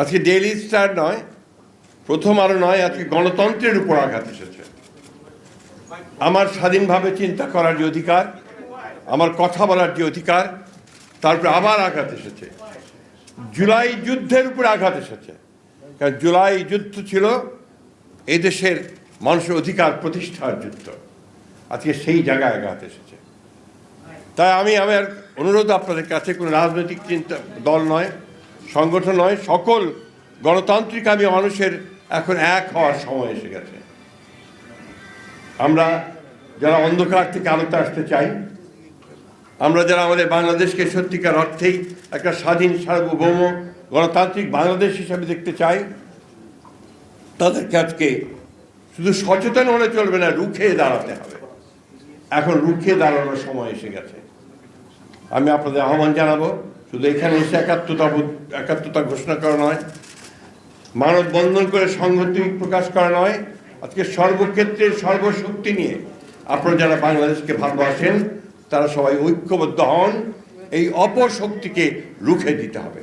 আজকে daily star নয়, প্রথম আলো নয়, আজকে গণতন্ত্রের উপর আঘাত এসেছে। আমার স্বাধীনভাবে চিন্তা করার যে অধিকার, আমার কথা বলার যে অধিকার, তারপরে আবার আঘাত এসেছে। জুলাই যুদ্ধের উপর আঘাত এসেছে, কারণ জুলাই যুদ্ধ ছিল এই দেশের মানুষের অধিকার প্রতিষ্ঠার যুদ্ধ। আজকে সেই জায়গায় আঘাত এসেছে। তাই আমার অনুরোধ আপনাদের কাছে, কোনো রাজনৈতিক চিন্তা দল নয়, সংগঠন নয়, সকল গণতান্ত্রিক মানুষের এখন এক হওয়ার সময় এসে গেছে। আমরা যারা অন্ধকার থেকে আলোতে আসতে চাই, আমরা যারা আমাদের বাংলাদেশকে সত্যিকার অর্থেই একটা স্বাধীন, সার্বভৌম, গণতান্ত্রিক বাংলাদেশ হিসাবে দেখতে চাই, তাদেরকে আজকে শুধু সচেতন হলে চলবে না, রুখে দাঁড়াতে হবে। এখন রুখে দাঁড়ানোর সময় এসে গেছে। আমি আপনাদের আহ্বান জানাবো, শুধু এখানে এসে একাত্মতা ঘোষণা করা নয়, মানববন্ধন করে সংহতি প্রকাশ করা নয়, আজকে সর্বক্ষেত্রে সর্বশক্তি নিয়ে আপনারা যারা বাংলাদেশকে ভালোবাসেন তারা সবাই ঐক্যবদ্ধ হন। এই অপশক্তিকে রুখে দিতে হবে।